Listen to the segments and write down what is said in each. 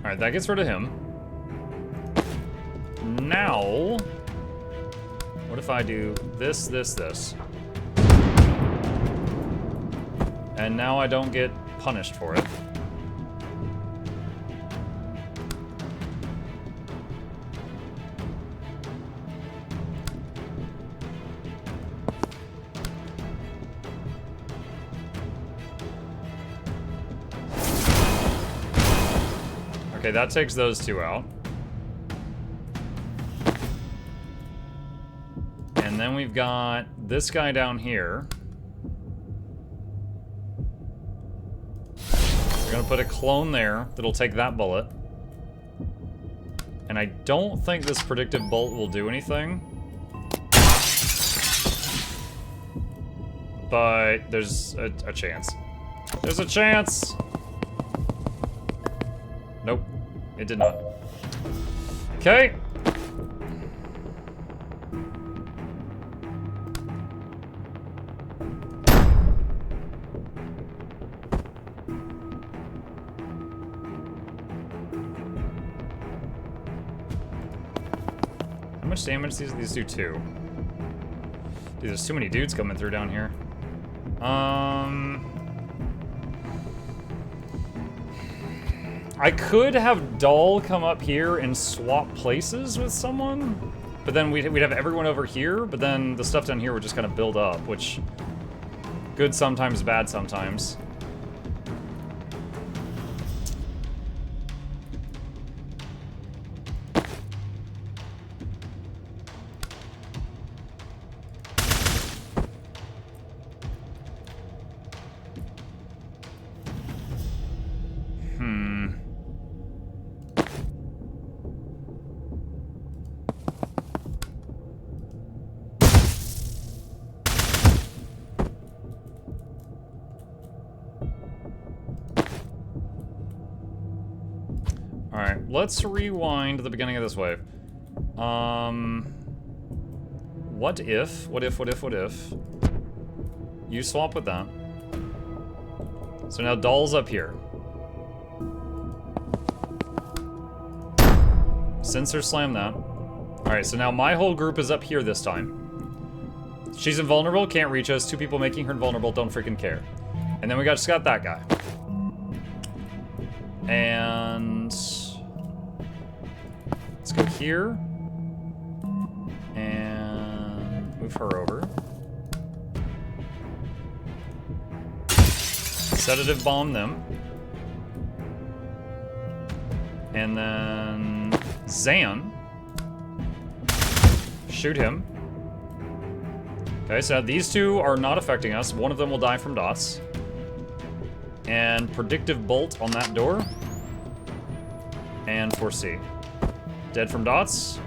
Alright, that gets rid of him. Now, what if I do this, this, this? And now I don't get punished for it. Okay, that takes those two out. And then we've got this guy down here. We're gonna put a clone there that'll take that bullet. And I don't think this predictive bolt will do anything. But there's a chance. There's a chance! Nope, it did not. Okay. How much damage these do? 2. Dude, there's too many dudes coming through down here. I could have Doll come up here and swap places with someone, but then we'd have everyone over here, but then the stuff down here would just kind of build up, which good sometimes, bad sometimes. Alright, let's rewind to the beginning of this wave. What if you swap with that? So now Doll's up here. Sensor slam that. Alright, so now my whole group is up here this time. She's invulnerable, can't reach us. 2 people making her invulnerable, don't freaking care. And then we just got that guy. And let's go here and move her over. Sedative bomb them. And then Zan. Shoot him. Okay, so these 2 are not affecting us. One of them will die from dots. And predictive bolt on that door. And foresee. Dead from dots.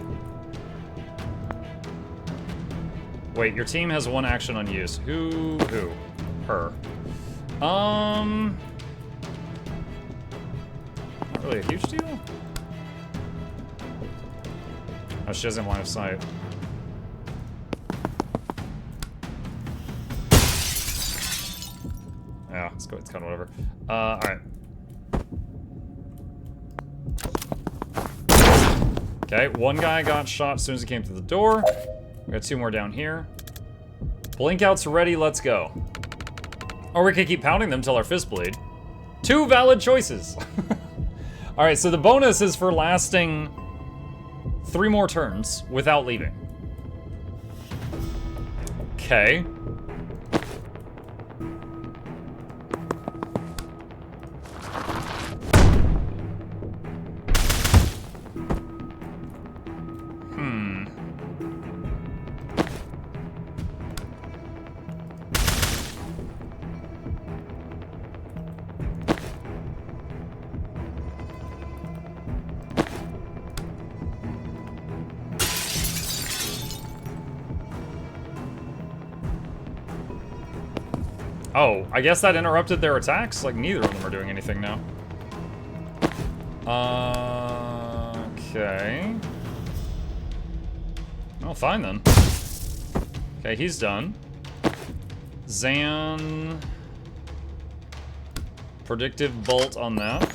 Wait, your team has 1 action on use. Who? Her. Not really a huge deal. Oh, she doesn't have line of sight. Yeah, it's kind of whatever. Alright. Okay, 1 guy got shot as soon as he came through the door. We got 2 more down here. Blink out's ready, let's go. Or we could keep pounding them till our fists bleed. 2 valid choices. Alright, so the bonus is for lasting 3 more turns without leaving. Okay. Oh, I guess that interrupted their attacks? Like, neither of them are doing anything now. Okay. Oh, fine then. Okay, he's done. Zan. Predictive bolt on that.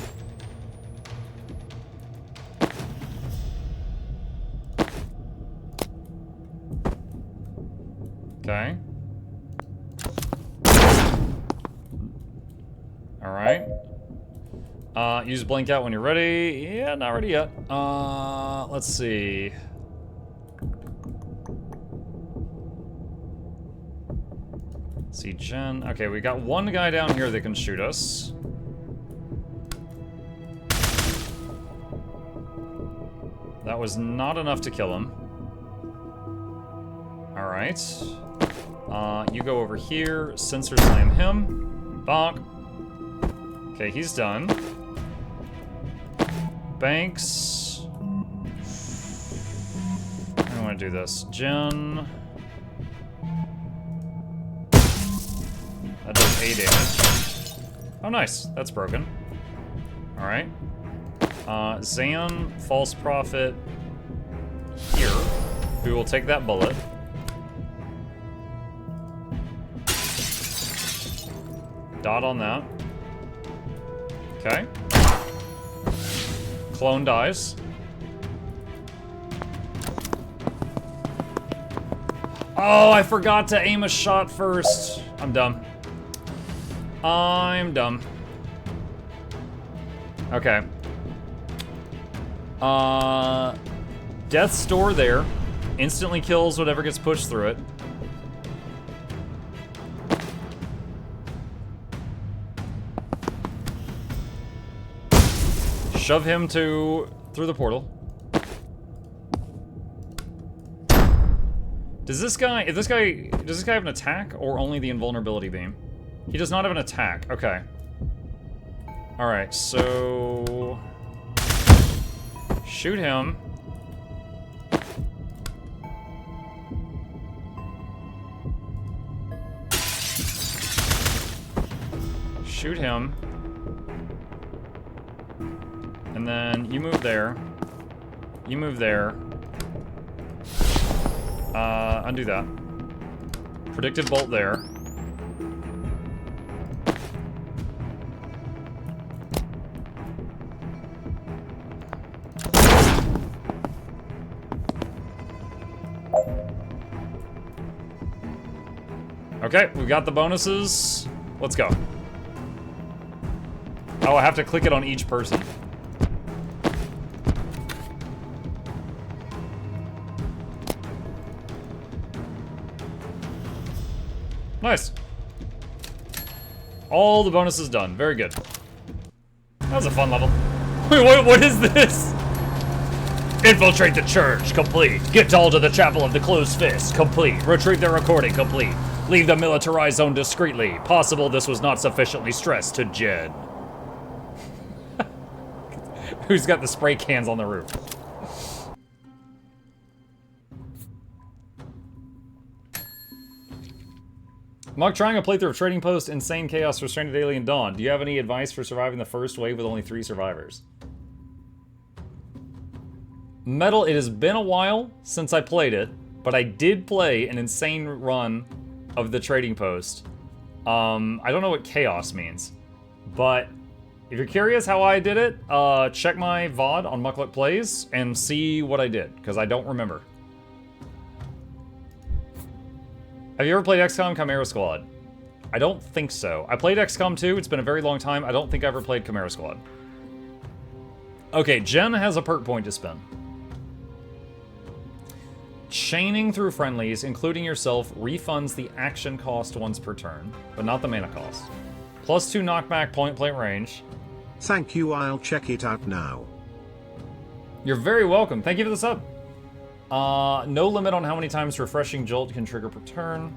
Okay. Alright. Use blink out when you're ready. Yeah, not ready yet. Let's see. See Jen. Okay, we got one guy down here that can shoot us. That was not enough to kill him. Alright. You go over here, sensor slam him. Bonk. Okay, he's done. Banks. I don't want to do this. Jen. That does 8 damage. Oh, nice. That's broken. Alright. Zan, False Prophet, here. We will take that bullet. Dot on that. Okay. Clone dies. Oh, I forgot to aim a shot first. I'm dumb. I'm dumb. Okay. Death's Door there. Instantly kills whatever gets pushed through it. Shove him through the portal. Does this guy have an attack or only the invulnerability beam? He does not have an attack. Okay. All right, so shoot him. Shoot him. And then you move there. You move there. Undo that. Predicted bolt there. Okay, we got the bonuses. Let's go. Oh, I have to click it on each person. Nice. All the bonuses done. Very good. That was a fun level. Wait, what is this? Infiltrate the church. Complete. Get all to the chapel of the closed fist. Complete. Retrieve the recording. Complete. Leave the militarized zone discreetly. Possible this was not sufficiently stressed to Jed. Who's got the spray cans on the roof? Muk trying a playthrough of Trading Post, Insane Chaos, Restrained Alien Dawn. Do you have any advice for surviving the first wave with only 3 survivors? Metal, it has been a while since I played it, but I did play an insane run of the Trading Post. I don't know what chaos means, but if you're curious how I did it, check my VOD on Mukluk Plays and see what I did, because I don't remember. Have you ever played XCOM Chimera Squad? I don't think so. I played XCOM 2, it's been a very long time. I don't think I ever played Chimera Squad. Okay, Jen has a perk point to spend. Chaining through friendlies, including yourself, refunds the action cost once per turn, but not the mana cost. +2 knockback point blank range. Thank you, I'll check it out now. You're very welcome. Thank you for the sub. No limit on how many times Refreshing Jolt can trigger per turn.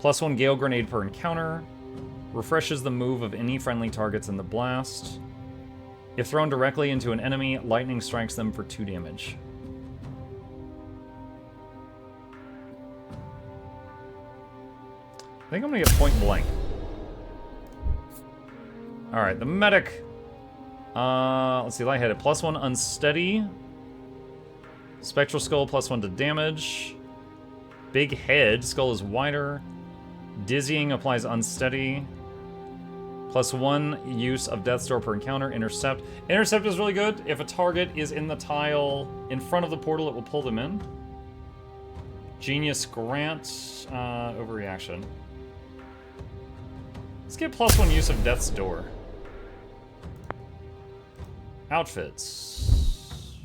+1 Gale Grenade per encounter. Refreshes the move of any friendly targets in the blast. If thrown directly into an enemy, lightning strikes them for 2 damage. I think I'm gonna get point blank. Alright, the medic. Let's see, lightheaded. +1 unsteady. Spectral Skull, +1 to damage. Big head, skull is wider. Dizzying applies unsteady. +1 use of Death's Door per encounter. Intercept. Intercept is really good. If a target is in the tile in front of the portal, it will pull them in. Genius grant, overreaction. Let's get +1 use of Death's Door. Outfits.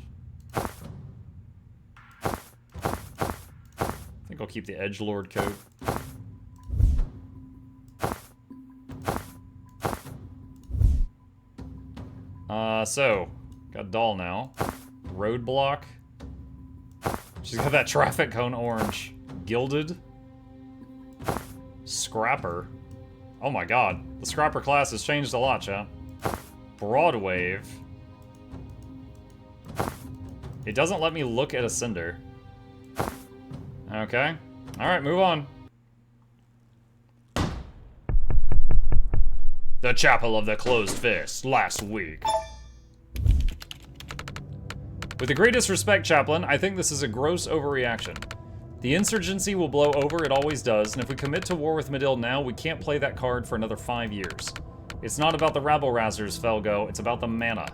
I think I'll keep the Edgelord coat. So, got doll now. Roadblock. She's got that traffic cone orange. Gilded. Scrapper. Oh my god. The Scrapper class has changed a lot, chat. Broadwave. It doesn't let me look at a cinder. Okay. Alright, move on. The Chapel of the Closed Fist, last week. With the greatest respect, Chaplain, I think this is a gross overreaction. The insurgency will blow over, it always does, and if we commit to war with Medill now, we can't play that card for another 5 years. It's not about the rabble-rousers, Felgo, it's about the mana.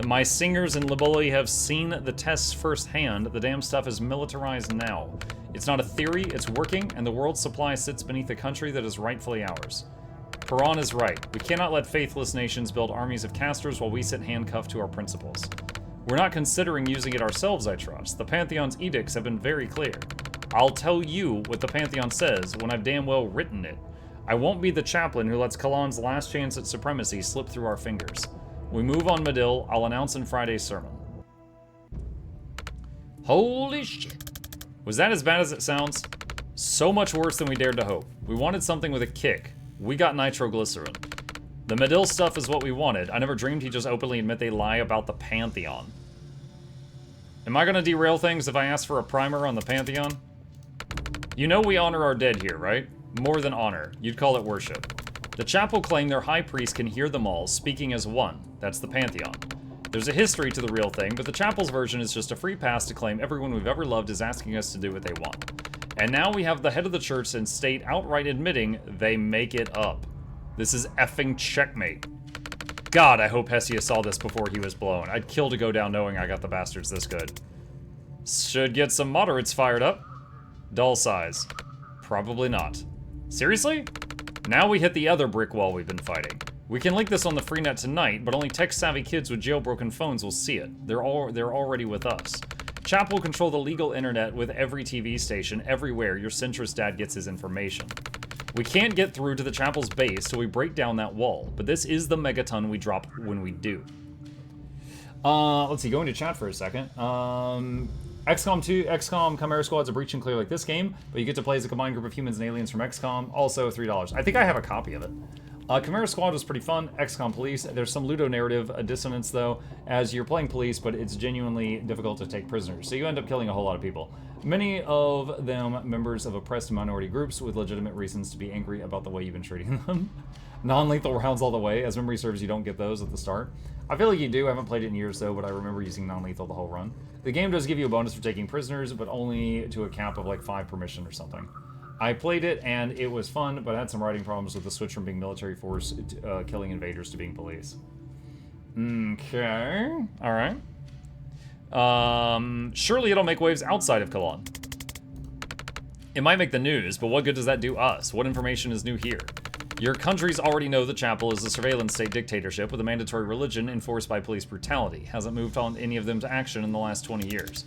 My singers in Liboli have seen the tests firsthand. The damn stuff is militarized now. It's not a theory, it's working, and the world's supply sits beneath a country that is rightfully ours. Perron is right. We cannot let faithless nations build armies of casters while we sit handcuffed to our principles. We're not considering using it ourselves, I trust. The Pantheon's edicts have been very clear. I'll tell you what the Pantheon says when I've damn well written it. I won't be the chaplain who lets Kalan's last chance at supremacy slip through our fingers. We move on Medill, I'll announce in Friday's sermon. Holy shit. Was that as bad as it sounds? So much worse than we dared to hope. We wanted something with a kick. We got nitroglycerin. The Medill stuff is what we wanted. I never dreamed he'd just openly admit they lie about the Pantheon. Am I gonna derail things if I ask for a primer on the Pantheon? You know we honor our dead here, right? More than honor. You'd call it worship. The chapel claim their high priest can hear them all, speaking as one. That's the Pantheon. There's a history to the real thing, but the chapel's version is just a free pass to claim everyone we've ever loved is asking us to do what they want. And now we have the head of the church and state outright admitting they make it up. This is effing checkmate. God, I hope Hessia saw this before he was blown. I'd kill to go down knowing I got the bastards this good. Should get some moderates fired up. Doll size. Probably not. Seriously? Now we hit the other brick wall we've been fighting. We can link this on the freenet tonight, but only tech-savvy kids with jailbroken phones will see it. They're already with us. Chap will control the legal internet with every TV station, everywhere your centrist dad gets his information. We can't get through to the chapel's base, so we break down that wall, but this is the megaton we drop when we do. Let's see, go into chat for a second. XCOM 2, XCOM Chimera Squad's a breach and clear like this game, but you get to play as a combined group of humans and aliens from XCOM, also $3. I think I have a copy of it. Chimera Squad was pretty fun. XCOM Police, there's some ludo-narrative dissonance though, as you're playing police, but it's genuinely difficult to take prisoners, so you end up killing a whole lot of people. Many of them members of oppressed minority groups with legitimate reasons to be angry about the way you've been treating them. Non-lethal rounds all the way. As memory serves, you don't get those at the start. I feel like you do. I haven't played it in years though, but I remember using non-lethal the whole run. The game does give you a bonus for taking prisoners, but only to a cap of like 5 per mission or something. I played it and it was fun, but I had some writing problems with the switch from being military force killing invaders to being police. Okay, all right. Surely it'll make waves outside of Kalan. It might make the news, but what good does that do us? What information is new here? Your countries already know the chapel is a surveillance state dictatorship with a mandatory religion enforced by police brutality. Hasn't moved on any of them to action in the last 20 years.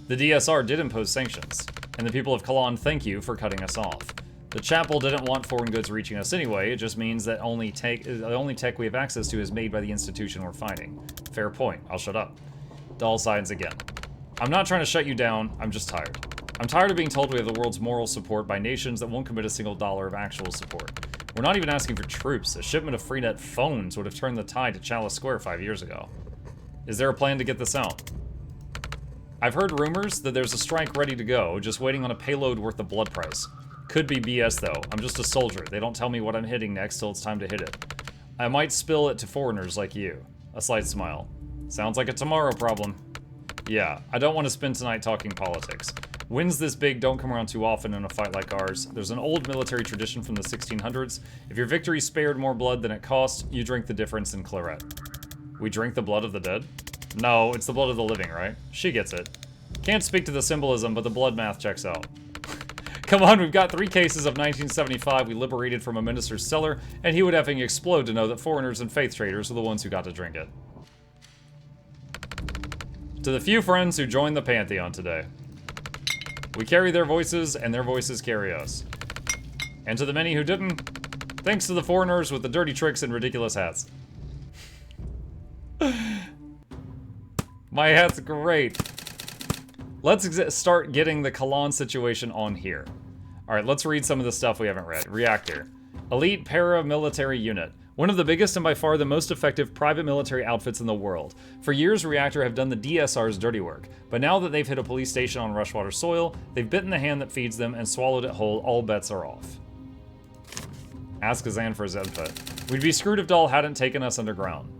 The DSR did impose sanctions, and the people of Kalan thank you for cutting us off. The chapel didn't want foreign goods reaching us anyway, it just means that the only tech we have access to is made by the institution we're fighting. Fair point, I'll shut up. Doll sides again. I'm not trying to shut you down, I'm just tired. I'm tired of being told we have the world's moral support by nations that won't commit a single dollar of actual support. We're not even asking for troops. A shipment of freenet phones would have turned the tide to Chalice Square 5 years ago. Is there a plan to get this out? I've heard rumors that there's a strike ready to go, just waiting on a payload worth the blood price. Could be BS though. I'm just a soldier. They don't tell me what I'm hitting next till it's time to hit it. I might spill it to foreigners like you. A slight smile. Sounds like a tomorrow problem. Yeah, I don't want to spend tonight talking politics. Wins this big don't come around too often in a fight like ours. There's an old military tradition from the 1600s. If your victory spared more blood than it cost, you drink the difference in claret. We drink the blood of the dead? No, it's the blood of the living, right? She gets it. Can't speak to the symbolism, but the blood math checks out. Come on, we've got 3 cases of 1975 we liberated from a minister's cellar, and he would effing explode to know that foreigners and faith traders are the ones who got to drink it. To the few friends who joined the Pantheon today. We carry their voices, and their voices carry us. And to the many who didn't, thanks to the foreigners with the dirty tricks and ridiculous hats. My hat's great. Let's start getting the Kalan situation on here. All right, let's read some of the stuff we haven't read. Reactor. Elite paramilitary unit. One of the biggest and by far the most effective private military outfits in the world. For years, Reactor have done the DSR's dirty work, but now that they've hit a police station on Rushwater soil, they've bitten the hand that feeds them and swallowed it whole. All bets are off. Ask Azan for his input. We'd be screwed if Dahl hadn't taken us underground.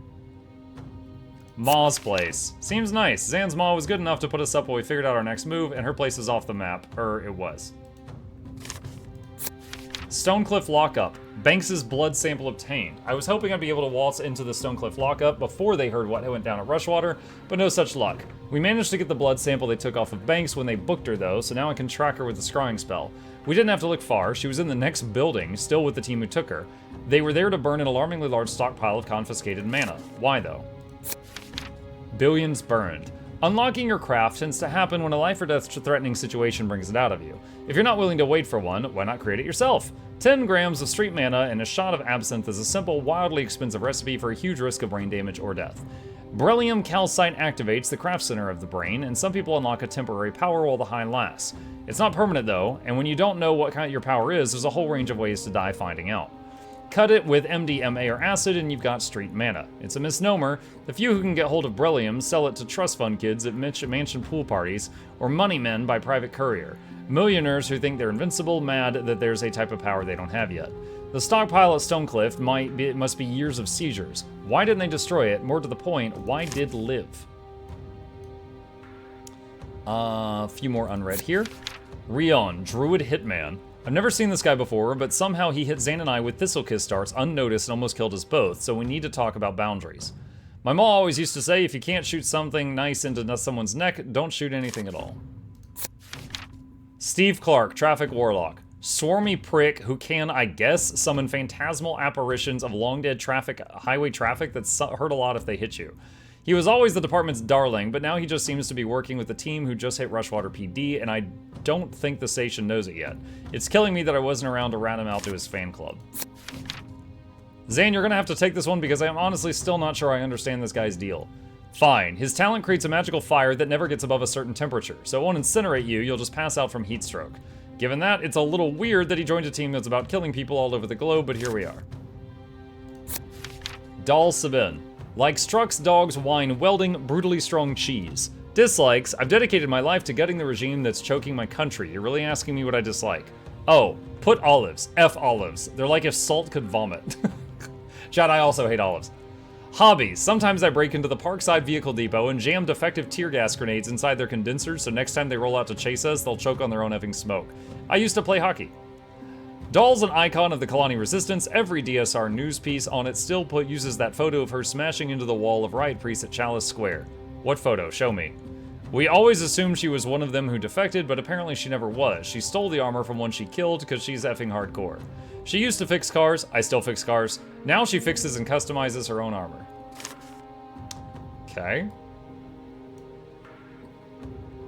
Ma's place. Seems nice. Zan's Ma was good enough to put us up while we figured out our next move, and her place is off the map. It was. Stonecliff lockup. Banks's blood sample obtained. I was hoping I'd be able to waltz into the Stonecliff lockup before they heard what went down at Rushwater, but no such luck. We managed to get the blood sample they took off of Banks when they booked her though, so now I can track her with the scrying spell. We didn't have to look far. She was in the next building, still with the team who took her. They were there to burn an alarmingly large stockpile of confiscated mana. Why though? Billions burned. Unlocking your craft tends to happen when a life or death threatening situation brings it out of you. If you're not willing to wait for one, why not create it yourself? 10 grams of street mana and a shot of absinthe is a simple, wildly expensive recipe for a huge risk of brain damage or death. Beryllium calcite activates the craft center of the brain, and some people unlock a temporary power while the high lasts. It's not permanent though, and when you don't know what kind your power is, there's a whole range of ways to die finding out. Cut it with MDMA or acid and you've got street mana. It's a misnomer. The few who can get hold of beryllium sell it to trust fund kids at mansion pool parties or money men by private courier. Millionaires who think they're invincible, mad that there's a type of power they don't have yet. The stockpile at Stonecliff must be years of seizures. Why didn't they destroy it? More to the point, why did live? A few more unread here. Rion, Druid Hitman. I've never seen this guy before, but somehow he hit Zan and I with Thistlekiss darts unnoticed and almost killed us both, so we need to talk about boundaries. My mom always used to say, if you can't shoot something nice into someone's neck, don't shoot anything at all. Steve Clark, Traffic Warlock. Swarmy prick who can, I guess, summon phantasmal apparitions of long-dead highway traffic that hurt a lot if they hit you. He was always the department's darling, but now he just seems to be working with the team who just hit Rushwater PD, and I don't think the station knows it yet. It's killing me that I wasn't around to rat him out to his fan club. Zane, you're gonna have to take this one because I'm honestly still not sure I understand this guy's deal. Fine, his talent creates a magical fire that never gets above a certain temperature, so it won't incinerate you, you'll just pass out from heat stroke. Given that, it's a little weird that he joined a team that's about killing people all over the globe, but here we are. Dal Sabin. Likes trucks, dogs, wine, welding, brutally strong cheese. Dislikes, I've dedicated my life to gutting the regime that's choking my country. You're really asking me what I dislike. Oh, put olives. F olives. They're like if salt could vomit. Chad, I also hate olives. Hobbies. Sometimes I break into the Parkside Vehicle Depot and jam defective tear gas grenades inside their condensers so next time they roll out to chase us, they'll choke on their own effing smoke. I used to play hockey. Doll's an icon of the Kalani Resistance. Every DSR news piece on it still uses that photo of her smashing into the wall of riot priests at Chalice Square. What photo? Show me. We always assumed she was one of them who defected, but apparently she never was. She stole the armor from one she killed because she's effing hardcore. She used to fix cars. I still fix cars. Now she fixes and customizes her own armor. Okay.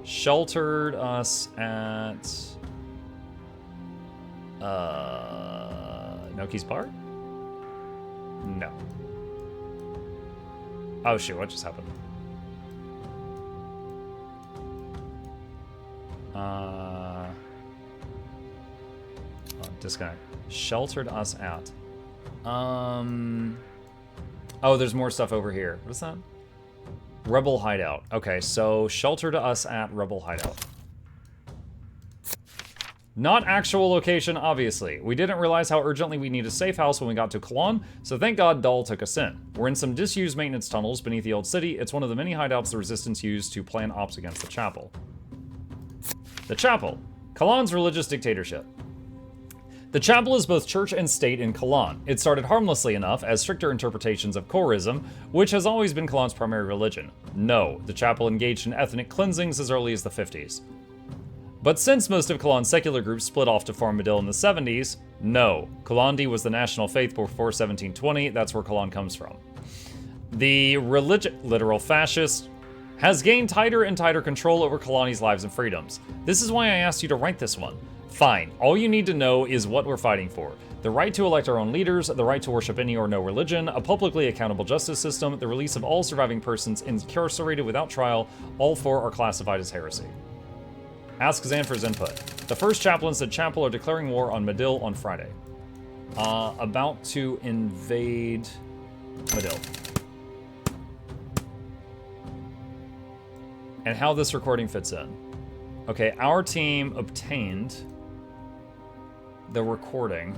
Sheltered us at... Noki's Park? No. Oh shoot, what just happened? Oh, disconnect. Sheltered us at. Oh, there's more stuff over here. What is that? Rebel Hideout. Okay, so sheltered us at Rebel Hideout. Not actual location, obviously. We didn't realize how urgently we need a safe house when we got to Kalan, so thank God Dahl took us in. We're in some disused maintenance tunnels beneath the old city. It's one of the many hideouts the Resistance used to plan ops against the Chapel. The Chapel. Kalan's religious dictatorship. The Chapel is both church and state in Kalan. It started harmlessly enough as stricter interpretations of Chorism, which has always been Kalan's primary religion. No, the Chapel engaged in ethnic cleansings as early as the 50s. But since most of Kalan's secular groups split off to form Midil in the 70s, no. Kalandi was the national faith before 1720, that's where Kalan comes from. The literal fascist, has gained tighter and tighter control over Kalani's lives and freedoms. This is why I asked you to write this one. Fine, all you need to know is what we're fighting for. The right to elect our own leaders, the right to worship any or no religion, a publicly accountable justice system, the release of all surviving persons incarcerated without trial, all four are classified as heresy. Ask Zan for his input. The first chaplains at Chapel are declaring war on Midil on Friday. About to invade Midil. And how this recording fits in. Okay, our team obtained the recording.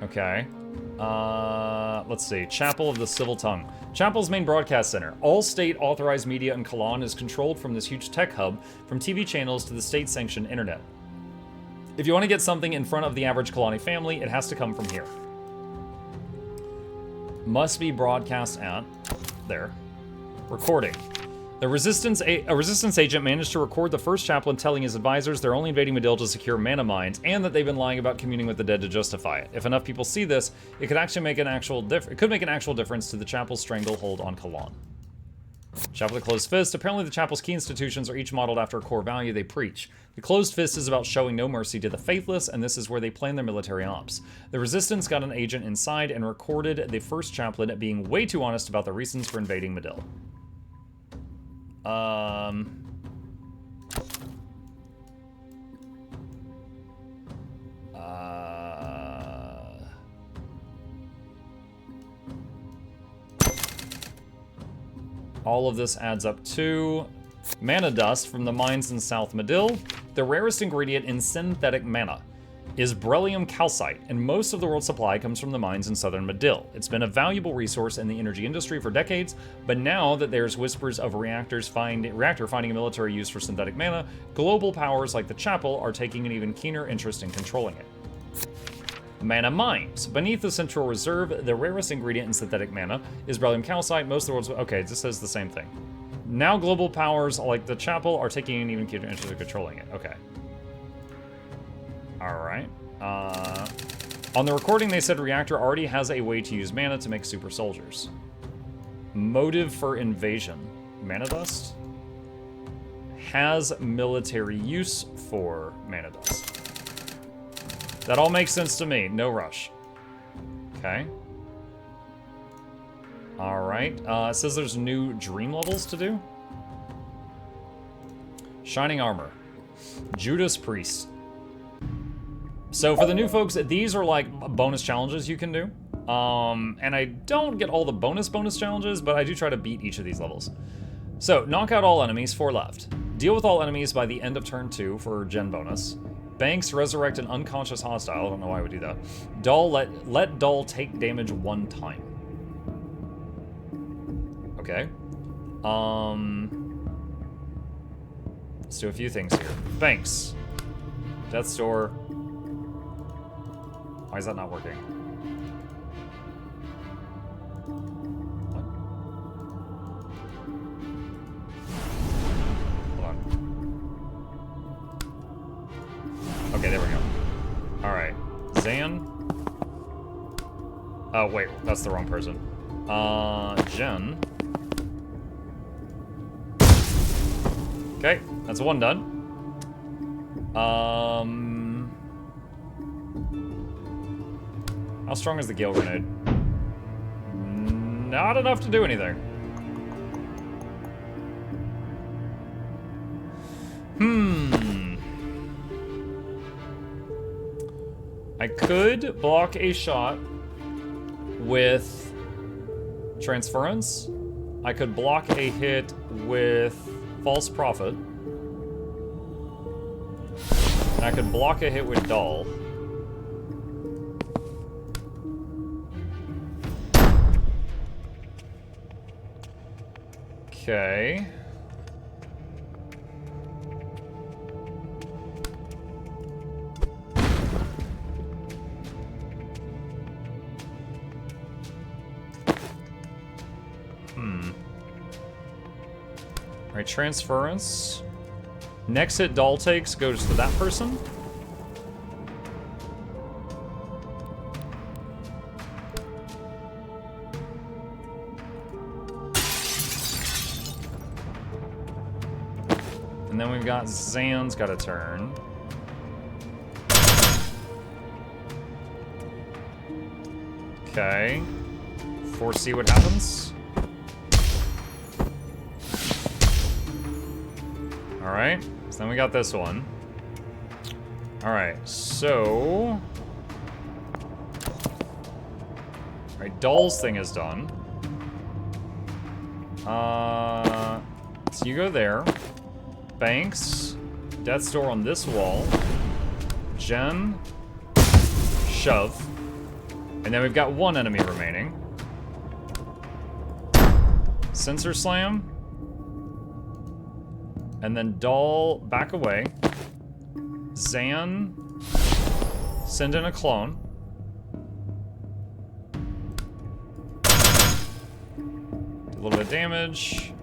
Okay. Let's see. Chapel of the Civil Tongue. Chapel's main broadcast center. All state-authorized media in Kalan is controlled from this huge tech hub, from TV channels to the state-sanctioned internet. If you want to get something in front of the average Kalani family, it has to come from here. Must be broadcast at... There. Recording. A resistance agent managed to record the first chaplain telling his advisors they're only invading Midil to secure mana mines, and that they've been lying about communing with the dead to justify it. If enough people see this, it could actually make an actual difference to the chapel's stranglehold on Kalan. Chapel of the Closed Fist. Apparently the chapel's key institutions are each modeled after a core value they preach. The Closed Fist is about showing no mercy to the faithless, and this is where they plan their military ops. The Resistance got an agent inside and recorded the first chaplain being way too honest about the reasons for invading Midil. All of this adds up to mana dust from the mines in South Midil. The rarest ingredient in synthetic mana is beryllium calcite, and most of the world's supply comes from the mines in southern Midil. It's been a valuable resource in the energy industry for decades, but now that there's whispers of reactor finding a military use for synthetic mana, global powers like the Chapel are taking an even keener interest in controlling it. Mana mines. Beneath the central reserve, the rarest ingredient in synthetic mana is beryllium calcite. Most of the world's... Okay, this says the same thing. Now global powers like the Chapel are taking an even keener interest in controlling it. Okay. Alright. On the recording, they said Reactor already has a way to use mana to make super soldiers. Motive for invasion. Mana dust? Has military use for mana dust. That all makes sense to me. No rush. Okay. Alright. It says there's new dream levels to do. Shining Armor. Judas Priest. So for the new folks, these are like bonus challenges you can do. And I don't get all the bonus challenges, but I do try to beat each of these levels. So, knock out all enemies, 4 left. Deal with all enemies by the end of turn 2 for gen bonus. Banks resurrect an unconscious hostile. I don't know why I would do that. Dull, let Dull take damage 1 time. Okay. Let's do a few things here. Banks. Death's Door. Why is that not working? What? Hold on. Okay, there we go. Alright. Zan. Oh, wait. That's the wrong person. Jen. Okay, that's 1 done. How strong is the Gale Grenade? Not enough to do anything. I could block a shot with Transference. I could block a hit with False Prophet. And I could block a hit with Dull. Okay. Alright, transference. Next hit doll takes goes to that person. And then we've got Zan's got a turn. Okay. Foresee what happens. Alright. So then we got this one. Alright, so... Alright, Doll's thing is done. So you go there. Banks. Death's door on this wall. Gen. Shove. And then we've got one enemy remaining. Sensor slam. And then Doll, back away. Zan, send in a clone. Do a little bit of damage.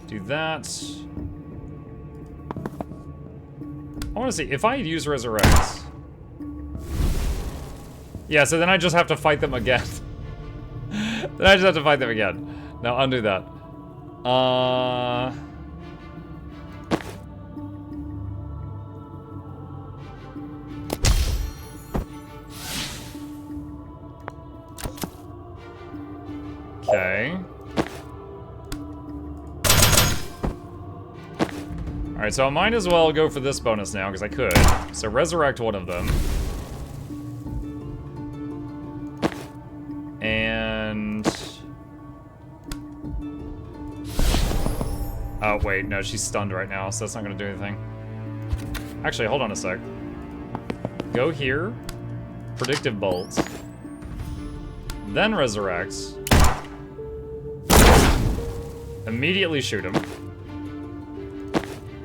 Do that. I want to see, if I use Resurrect. Yeah, so then I just have to fight them again. Then I just have to fight them again. Now undo that. Okay. Alright, so I might as well go for this bonus now, because I could. So resurrect one of them. And... oh, wait, no, she's stunned right now, so that's not gonna do anything. Actually, hold on a sec. Go here. Predictive bolt. Then resurrect. Immediately shoot him.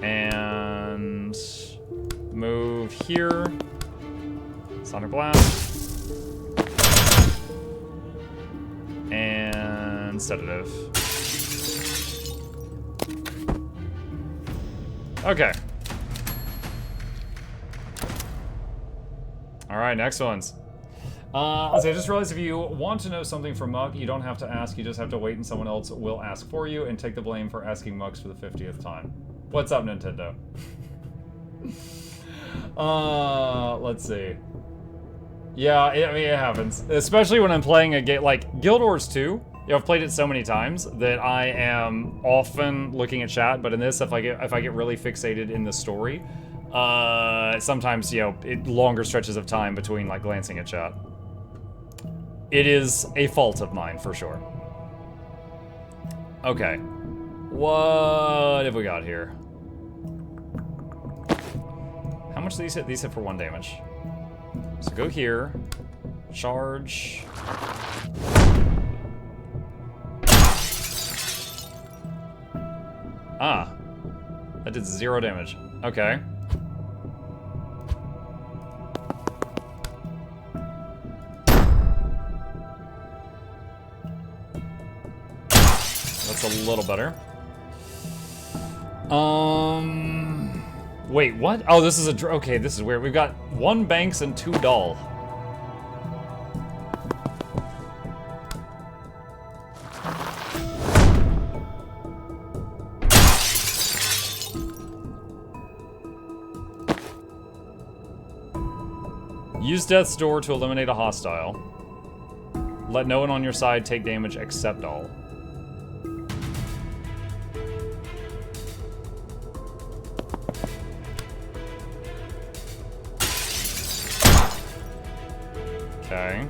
And... move here. Sonic Blast. And... sedative. Okay. Alright, next ones. I just realized if you want to know something from Muck, you don't have to ask, you just have to wait and someone else will ask for you and take the blame for asking Mucks for the 50th time. What's up, Nintendo? Let's see. Yeah, I mean, it happens. Especially when I'm playing a game like Guild Wars 2. You know, I've played it so many times that I am often looking at chat, but in this, if I get really fixated in the story, sometimes, you know, longer stretches of time between, like, glancing at chat. It is a fault of mine, for sure. Okay. What have we got here? How much do these hit? These hit for 1 damage. So go here. Charge. Ah. That did 0 damage. Okay. That's a little better. Wait, what? Oh, this is a... okay, this is weird. We've got 1 Banks and 2 Doll. Use Death's Door to eliminate a hostile. Let no one on your side take damage except Doll. Okay.